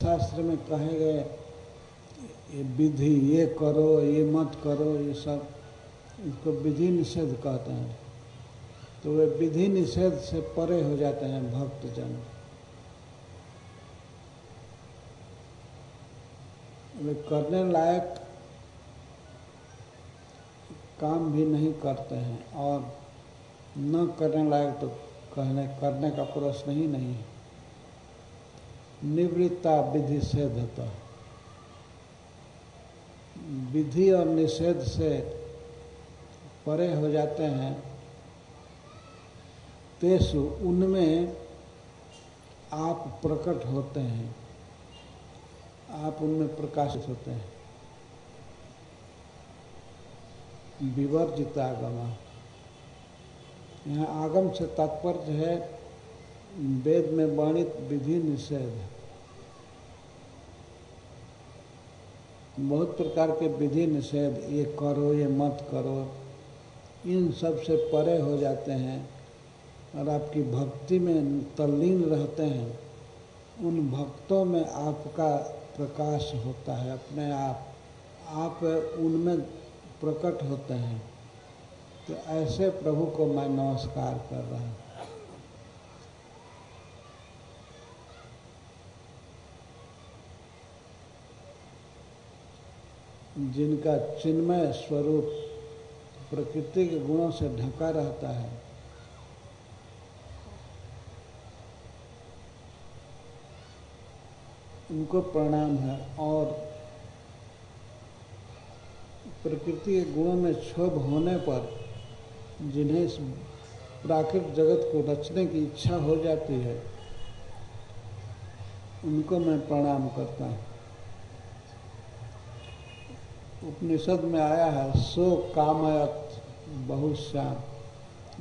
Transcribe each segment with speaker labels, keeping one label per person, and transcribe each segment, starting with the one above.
Speaker 1: शास्त्र में कहे गए ये विधि, ये करो, ये मत करो, ये सब इसको विधि निषेध कहते हैं। तो वे विधि निषेध से परे हो जाते हैं भक्तजन। वे करने लायक काम भी नहीं करते हैं और न करने लायक तो करने का प्रश्न ही नहीं है। निवृत्ता विधि सेधता, विधि और निषेध से परे हो जाते हैं। तेसु, उनमें आप प्रकट होते हैं, आप उनमें प्रकाशित होते हैं। विवर्जित आगमा, यहाँ आगम से तात्पर्य है वेद में वर्णित विधि निषेध। बहुत प्रकार के विधि निषेध, ये करो, ये मत करो, इन सब से परे हो जाते हैं और आपकी भक्ति में तल्लीन रहते हैं। उन भक्तों में आपका प्रकाश होता है, अपने आप उनमें प्रकट होते हैं। तो ऐसे प्रभु को मैं नमस्कार कर रहा हूँ। जिनका चिन्मय स्वरूप प्रकृति के गुणों से ढका रहता है, उनको प्रणाम है। और प्रकृति के गुणों में क्षोभ होने पर जिन्हें इस प्राकृतिक जगत को रचने की इच्छा हो जाती है, उनको मैं प्रणाम करता हूँ। उपनिषद में आया है, सो कामयत बहुश्याम।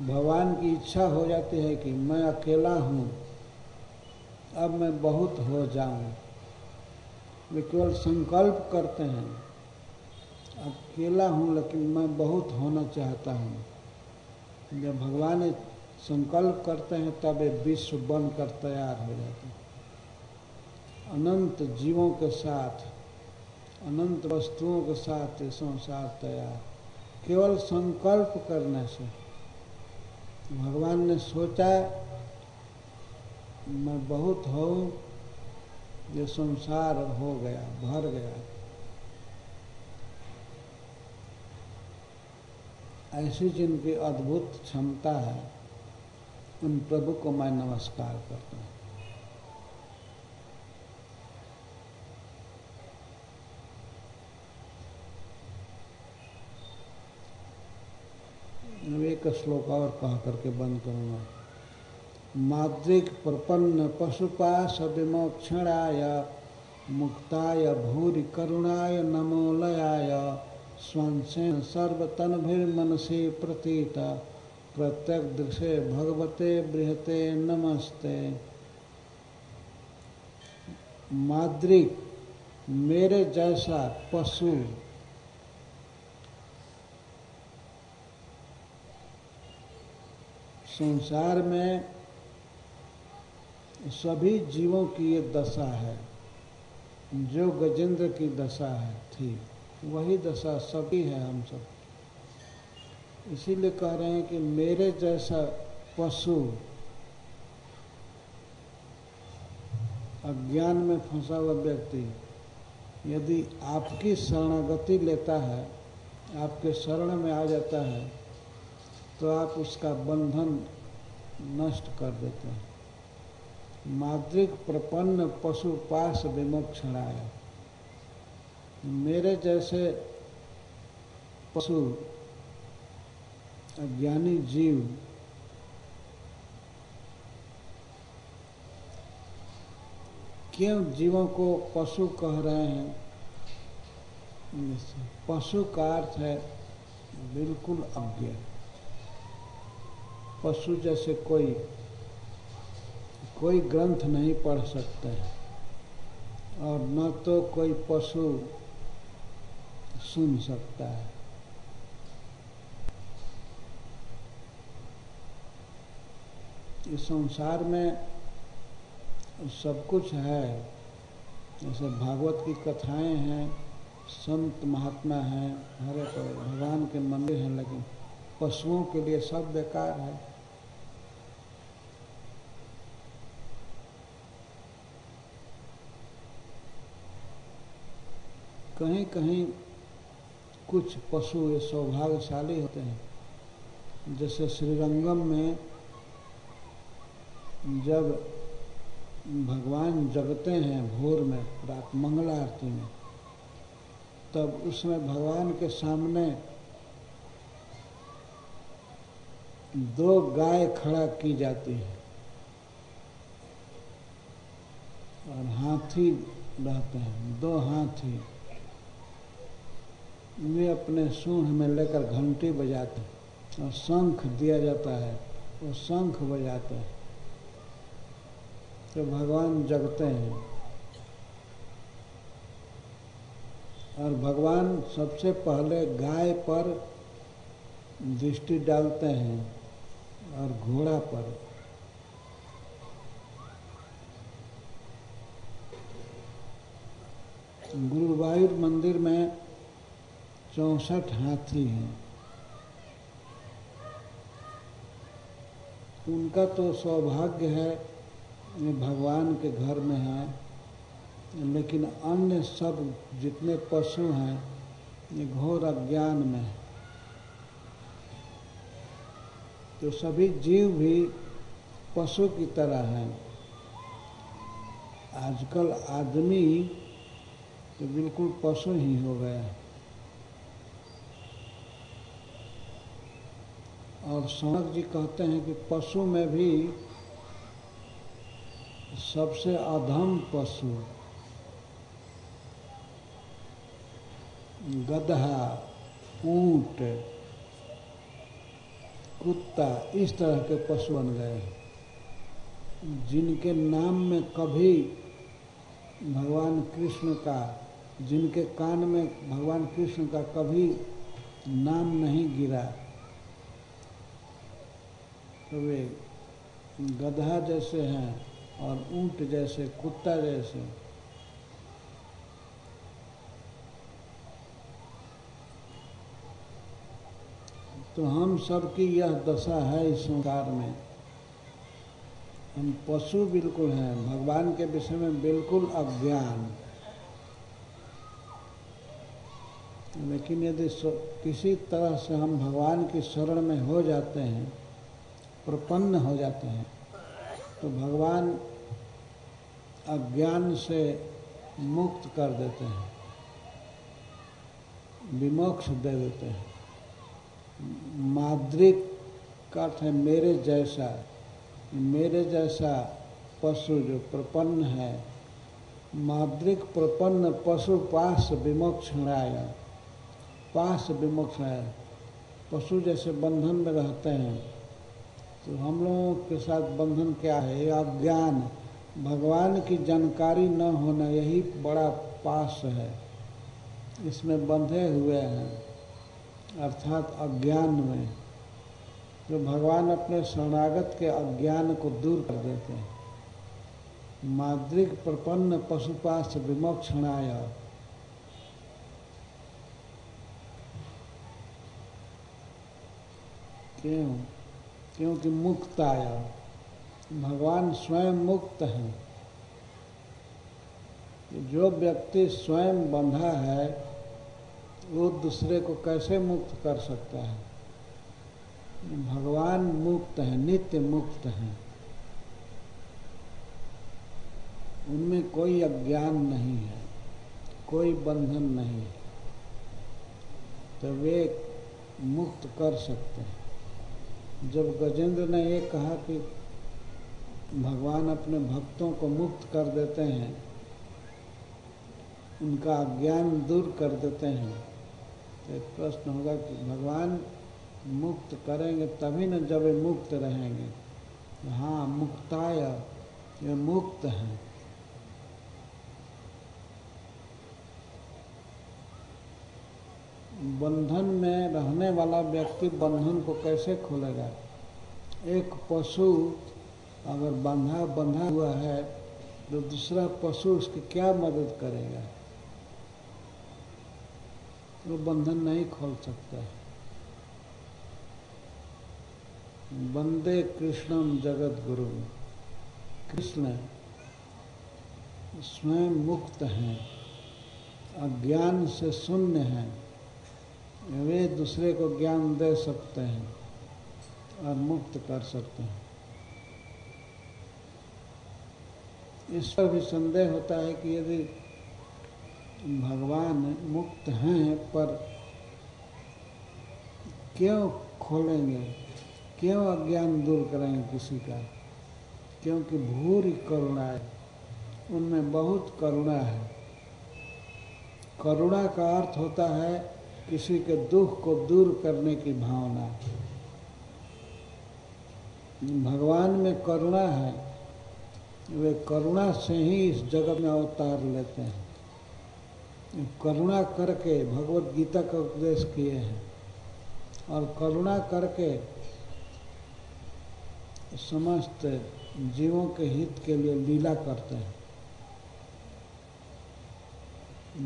Speaker 1: भगवान की इच्छा हो जाती है कि मैं अकेला हूँ, अब मैं बहुत हो जाऊँ। वे केवल संकल्प करते हैं, अकेला हूँ लेकिन मैं बहुत होना चाहता हूँ। जब भगवान संकल्प करते हैं तब ये विश्व बनकर तैयार हो जाते हैं, अनंत जीवों के साथ, अनंत वस्तुओं के साथ ये संसार तैयार। केवल संकल्प करने से भगवान ने सोचा मैं बहुत हूँ, ये संसार हो गया, भर गया। ऐसी जिनकी अद्भुत क्षमता है, उन प्रभु को मैं नमस्कार करता हूँ। एक श्लोक और कह करके बंद करूँगा। माद्रिक प्रपन्न पशुपाश विमोक्षणाय मुक्ताय भूरि करुणाय नमोलयाय स्वांसेन सर्वतनभिर्मनसि प्रतीत प्रत्यक दृशे भगवते बृहते नमस्ते। माद्रिक, मेरे जैसा पशु, संसार में सभी जीवों की ये दशा है। जो गजेंद्र की दशा है थी, वही दशा सभी है हम सब। इसीलिए कह रहे हैं कि मेरे जैसा पशु, अज्ञान में फंसा हुआ व्यक्ति यदि आपकी शरणागति लेता है, आपके शरण में आ जाता है, तो आप उसका बंधन नष्ट कर देते हैं। माद्रिक प्रपन्न पशुपाश विमोक्षणाय, मेरे जैसे पशु अज्ञानी जीव क्यों जीवों को पशु कह रहे हैं? पशु का अर्थ है बिल्कुल अज्ञ। पशु जैसे कोई ग्रंथ नहीं पढ़ सकते और न तो कोई पशु सुन सकता है। इस संसार में सब कुछ है, जैसे भागवत की कथाएं हैं, संत महात्मा हैं, हरे भगवान के मंदिर हैं, लेकिन पशुओं के लिए सब बेकार है। कहीं कहीं कुछ पशु ये सौभाग्यशाली होते हैं, जैसे श्रीरंगम में जब भगवान जगते हैं भोर में रात मंगला आरती में, तब उसमें भगवान के सामने 2 गाय खड़ा की जाती है और हाथी रहते हैं, 2 हाथी। वे अपने सूंड में लेकर घंटी बजाते हैं और शंख दिया जाता है, वो शंख बजाते हैं तो भगवान जगते हैं। और भगवान सबसे पहले गाय पर दृष्टि डालते हैं और घोड़ा पर। गुरुवायूर मंदिर में 64 हाथी हैं। उनका तो सौभाग्य है ये भगवान के घर में है, लेकिन अन्य सब जितने पशु हैं ये घोर अज्ञान में है। तो सभी जीव भी पशु की तरह हैं। आजकल आदमी तो बिल्कुल पशु ही हो गया है। और सनक जी कहते हैं कि पशु में भी सबसे अधम पशु गधा, ऊंट, कुत्ता, इस तरह के पशु बन गए हैं, जिनके नाम में कभी भगवान कृष्ण का, जिनके कान में भगवान कृष्ण का कभी नाम नहीं गिरा। तो वे गधा जैसे हैं और ऊंट जैसे, कुत्ता जैसे। तो हम सब की यह दशा है इस संसार में। हम पशु बिल्कुल हैं, भगवान के विषय में बिल्कुल अज्ञान। लेकिन यदि किसी तरह से हम भगवान की शरण में हो जाते हैं, प्रपन्न हो जाते हैं, तो भगवान अज्ञान से मुक्त कर देते हैं, विमोक्ष दे देते हैं। माद्रिक का अर्थ है मेरे जैसा पशु जो प्रपन्न है। माद्रिक प्रपन्न पशु पास विमोक्षणाय, पास विमोक्षणाय। पशु जैसे बंधन में रहते हैं, तो हम लोगों के साथ बंधन क्या है? अज्ञान, भगवान की जानकारी न होना, यही बड़ा पास है। इसमें बंधे हुए हैं, अर्थात अज्ञान में। तो भगवान अपने शरणागत के अज्ञान को दूर कर देते हैं। माद्रिक प्रपन्न पशुपाश विमोक्षणाय। क्यों? क्योंकि मुक्ताय, भगवान स्वयं मुक्त हैं। जो व्यक्ति स्वयं बंधा है वो दूसरे को कैसे मुक्त कर सकता है? भगवान मुक्त है, नित्य मुक्त हैं। उनमें कोई अज्ञान नहीं है, कोई बंधन नहीं है, तो वे मुक्त कर सकते हैं। जब गजेंद्र ने ये कहा कि भगवान अपने भक्तों को मुक्त कर देते हैं, उनका अज्ञान दूर कर देते हैं, तो एक प्रश्न होगा कि भगवान मुक्त करेंगे तभी न जब वे मुक्त रहेंगे। हाँ, मुक्ताय, ये मुक्त हैं। बंधन में रहने वाला व्यक्ति बंधन को कैसे खोलेगा? एक पशु अगर बंधा हुआ है, तो दूसरा पशु उसकी क्या मदद करेगा? वो बंधन नहीं खोल सकता है। वंदे कृष्णम जगत गुरु। कृष्ण स्वयं मुक्त हैं, अज्ञान से शून्य हैं, वे दूसरे को ज्ञान दे सकते हैं और मुक्त कर सकते हैं। इस पर भी संदेह होता है कि यदि भगवान मुक्त हैं पर क्यों खोलेंगे, क्यों अज्ञान दूर करेंगे किसी का? क्योंकि भूरी करुणा है, उनमें बहुत करुणा है। करुणा का अर्थ होता है किसी के दुख को दूर करने की भावना। भगवान में करुणा है, वे करुणा से ही इस जगत में अवतार लेते हैं। करुणा करके भगवत गीता का उपदेश किए हैं और करुणा करके समस्त जीवों के हित के लिए लीला करते हैं।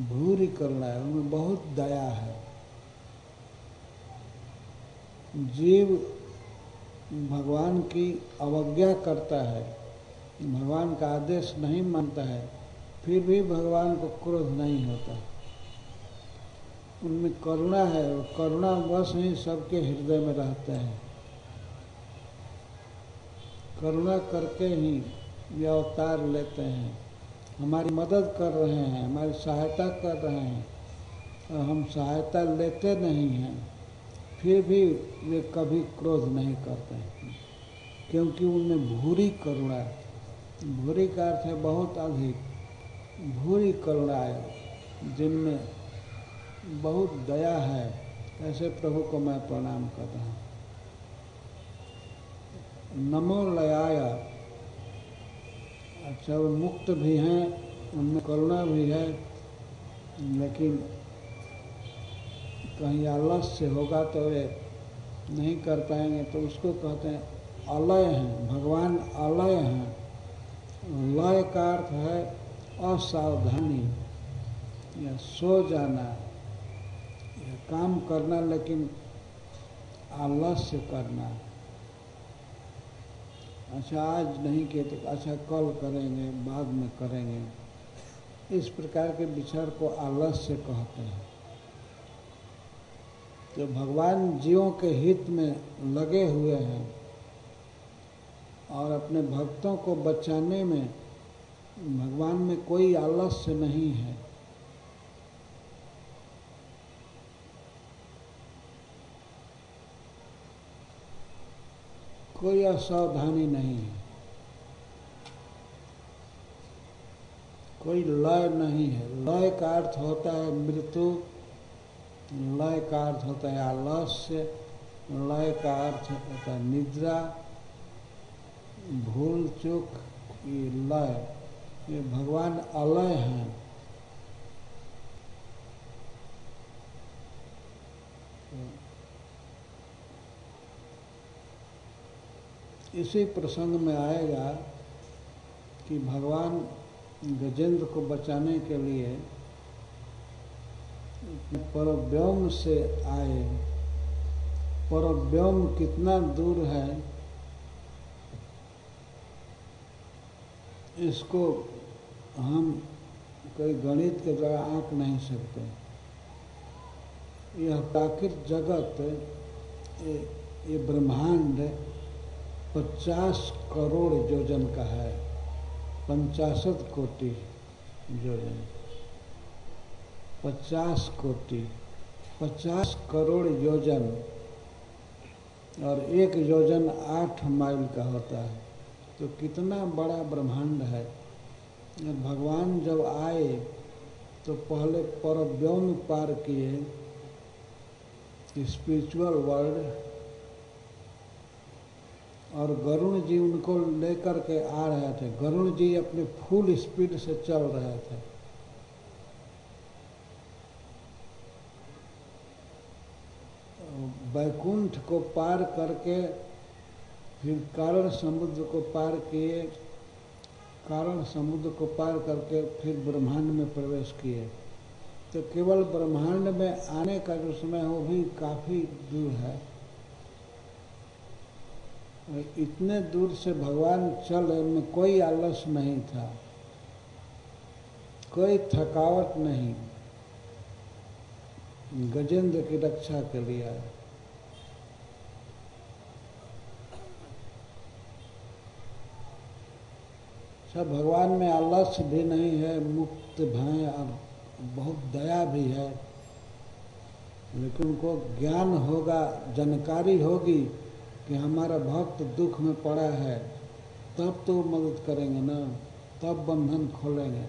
Speaker 1: भूरी करुणा है, उनमें बहुत दया है। जीव भगवान की अवज्ञा करता है, भगवान का आदेश नहीं मानता है, फिर भी भगवान को क्रोध नहीं होता। उनमें करुणा है और करुणा बस ही सबके हृदय में रहते हैं। करुणा करके ही ये अवतार लेते हैं, हमारी मदद कर रहे हैं, हमारी सहायता कर रहे हैं और हम सहायता लेते नहीं हैं, फिर भी वे कभी क्रोध नहीं करते हैं, क्योंकि उनमें भूरी करुणा है। भूरी का अर्थ है बहुत अधिक, भूरी करुणा है, जिनमें बहुत दया है। ऐसे प्रभु को मैं प्रणाम कर रहा हूँ। नमो लयाय। अच्छा, वो मुक्त भी हैं, उनमें करुणा भी है, लेकिन कहीं आलस्य होगा तो वे नहीं कर पाएंगे, तो उसको कहते हैं अलय हैं। भगवान अलय हैं। लय का अर्थ है असावधानी या सो जाना या काम करना लेकिन आलस्य करना। अच्छा आज नहीं किए तो अच्छा कल करेंगे, बाद में करेंगे, इस प्रकार के विचार को आलस्य कहते हैं। तो भगवान जीवों के हित में लगे हुए हैं और अपने भक्तों को बचाने में भगवान में कोई आलस्य नहीं है। कोई असावधानी नहीं है, कोई लय नहीं है। लय का अर्थ होता है मृत्यु, लय का अर्थ होता है आलस्य, लय का अर्थ होता है निद्रा, भूल चूक, ये लय। ये भगवान अलय हैं। इसी प्रसंग में आएगा कि भगवान गजेंद्र को बचाने के लिए परव्योम से आए। परव्योम कितना दूर है इसको हम कोई गणित के द्वारा आंक नहीं सकते। यह प्राकृत जगत, ये ब्रह्मांड 50 करोड़ योजन का है, 50 कोटि योजन, 50 कोटि, 50 करोड़ योजन, और एक योजन 8 माइल का होता है। तो कितना बड़ा ब्रह्मांड है। भगवान जब आए तो पहले परव्योम पार किए, स्पिरिचुअल वर्ल्ड, और गरुण जी उनको लेकर के आ रहे थे। गरुण जी अपने फुल स्पीड से चल रहे थे। वैकुंठ को पार करके फिर कारण समुद्र को पार किए, कारण समुद्र को पार करके फिर ब्रह्मांड में प्रवेश किए। तो केवल ब्रह्मांड में आने का जो समय है वो भी काफी दूर है। इतने दूर से भगवान चले, उनमें कोई आलस नहीं था, कोई थकावट नहीं, गजेंद्र की रक्षा के लिए आए। सब भगवान में आलस्य भी नहीं है, मुक्त भय और बहुत दया भी है, लेकिन उनको ज्ञान होगा, जानकारी होगी कि हमारा भक्त दुख में पड़ा है, तब तो मदद करेंगे ना, तब बंधन खोलेंगे।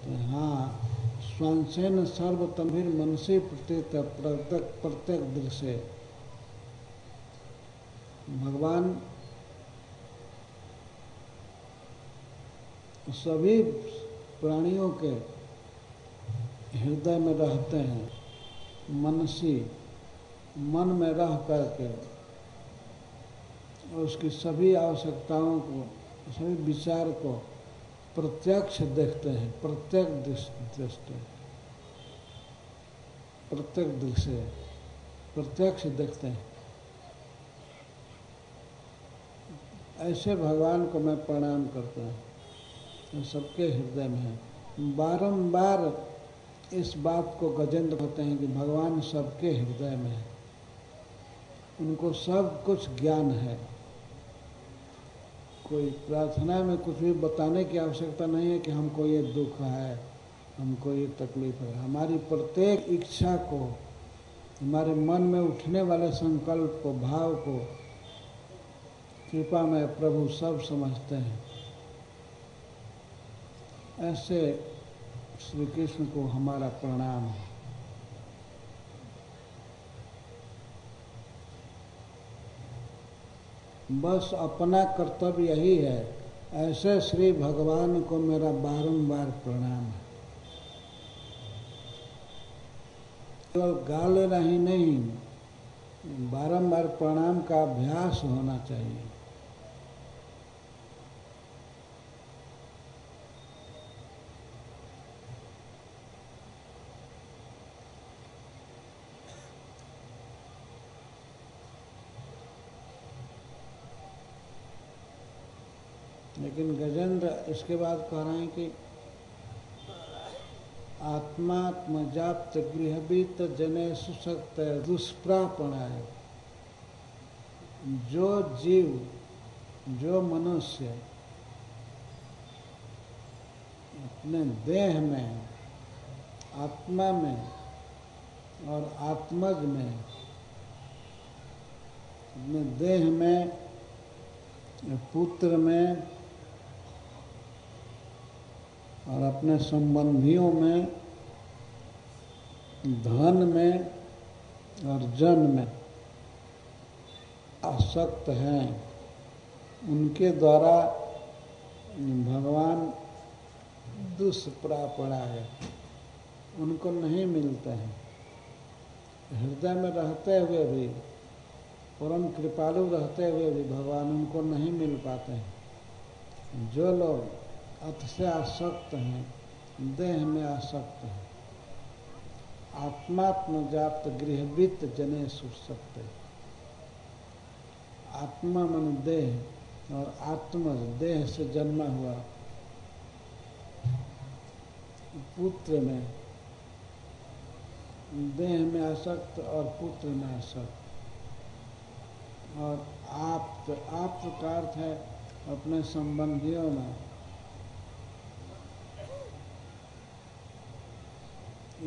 Speaker 1: तो हाँ, स्वांसेन सर्व तंभीर मनसी प्रतीत प्रत्येक दृश्य। भगवान सभी प्राणियों के हृदय में रहते हैं, मनसी, मन में रह करके, और उसकी सभी आवश्यकताओं को, सभी विचार को प्रत्यक्ष देखते हैं, प्रत्येक दृष्टि, प्रत्येक दृश्य प्रत्यक्ष देखते हैं। ऐसे भगवान को मैं प्रणाम करता हूँ, तो सबके हृदय में है। बारंबार इस बात को गजेंद्र कहते हैं कि भगवान सबके हृदय में है, उनको सब कुछ ज्ञान है। कोई प्रार्थना में कुछ भी बताने की आवश्यकता नहीं है कि हमको ये दुख है, हमको ये तकलीफ है। हमारी प्रत्येक इच्छा को, हमारे मन में उठने वाले संकल्प को, भाव को कृपा में प्रभु सब समझते हैं। ऐसे श्री कृष्ण को हमारा प्रणाम है। बस अपना कर्तव्य यही है, ऐसे श्री भगवान को मेरा बारंबार प्रणाम है। केवल गा लेना ही नहीं, बारंबार प्रणाम का अभ्यास होना चाहिए। लेकिन गजेंद्र इसके बाद कह रहे हैं कि आत्मात्मजाप्त गृहवीत जने सुशक्त दुष्प्रापणाय। जो जीव, जो मनुष्य अपने देह में, आत्मा में और आत्मज में, अपने देह में, पुत्र में और अपने संबंधियों में, धन में और जन में आसक्त हैं, उनके द्वारा भगवान दुष्प्रापणा है, उनको नहीं मिलते हैं। हृदय में रहते हुए भी, परम कृपालु रहते हुए भी भगवान उनको नहीं मिल पाते हैं। जो लोग अत से आसक्त हैं, देह में आसक्त हैं, आत्मात्मजात गृहवीत जने सुशक्त। आत्मा मन देह और आत्मज देह से जन्मा हुआ पुत्र में, देह में आसक्त और पुत्र में आसक्त, और आप्त का अर्थ है अपने संबंधियों में,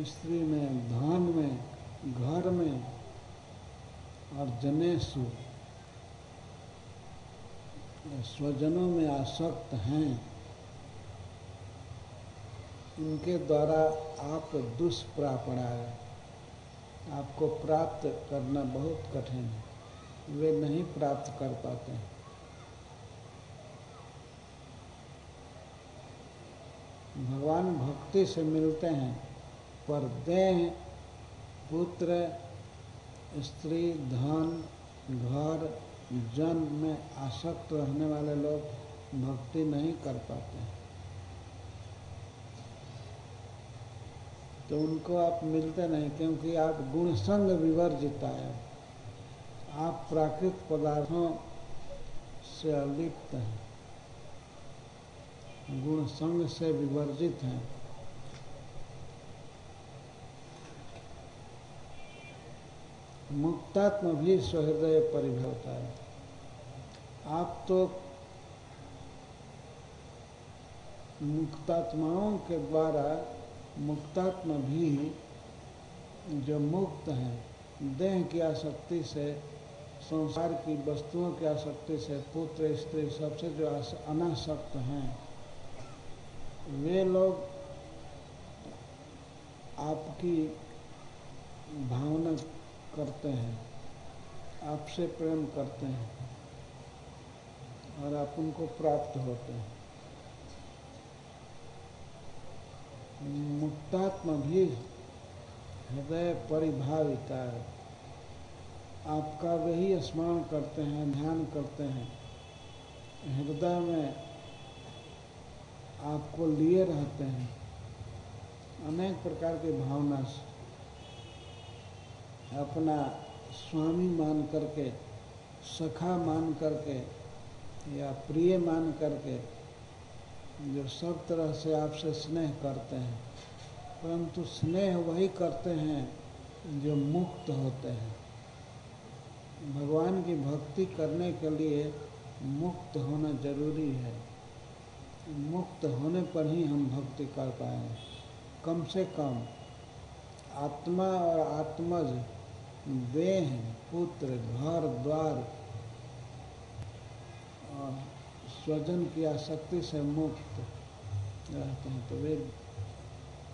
Speaker 1: स्त्री में, धन में, घर में और जनेषु स्वजनों में आसक्त हैं। इनके द्वारा आप दुष्प्रापणा है, आपको प्राप्त करना बहुत कठिन है, वे नहीं प्राप्त कर पाते हैं। भगवान भक्ति से मिलते हैं, पर देह, पुत्र, स्त्री, धन, घर, जन में आसक्त रहने वाले लोग भक्ति नहीं कर पाते हैं, तो उनको आप मिलते नहीं, क्योंकि आप गुण संग विवर्जित आए, आप प्राकृत पदार्थों से अलिप्त हैं, गुण संग से विवर्जित हैं। मुक्तात्म भी स्वहृदय परिभवता है। आप तो मुक्तात्माओं के द्वारा, मुक्तात्मा भी जो मुक्त हैं देह की आसक्ति से, संसार की वस्तुओं की आसक्ति से, पुत्र स्त्री सबसे जो अनासक्त हैं, वे लोग आपकी भावना करते हैं, आपसे प्रेम करते हैं और आप उनको प्राप्त होते हैं। मुक्तात्मा भी हृदय परिभाविता है, आपका वही स्मरण करते हैं, ध्यान करते हैं, हृदय में आपको लिए रहते हैं, अनेक प्रकार की भावना से अपना स्वामी मान करके, सखा मान करके या प्रिय मान करके, जो सब तरह से आपसे स्नेह करते हैं, परंतु स्नेह वही करते हैं जो मुक्त होते हैं। भगवान की भक्ति करने के लिए मुक्त होना जरूरी है, मुक्त होने पर ही हम भक्ति कर पाएंगे। कम से कम आत्मा और आत्मज, देह, पुत्र, घर द्वार और स्वजन की आसक्ति से मुक्त रहते हैं, तो वे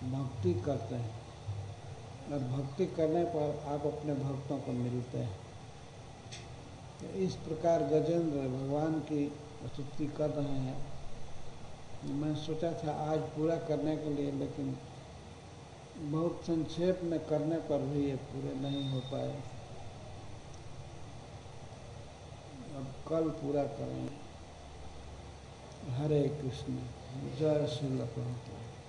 Speaker 1: भक्ति करते हैं, और भक्ति करने पर आप अपने भक्तों को मिलते हैं। तो इस प्रकार गजेंद्र भगवान की स्तुति कर रहे हैं। मैं सोचा था आज पूरा करने के लिए, लेकिन बहुत संक्षेप में करने पर भी ये पूरे नहीं हो पाए। अब कल पूरा करेंगे। हरे कृष्ण। जय श्री प्रभुपाद।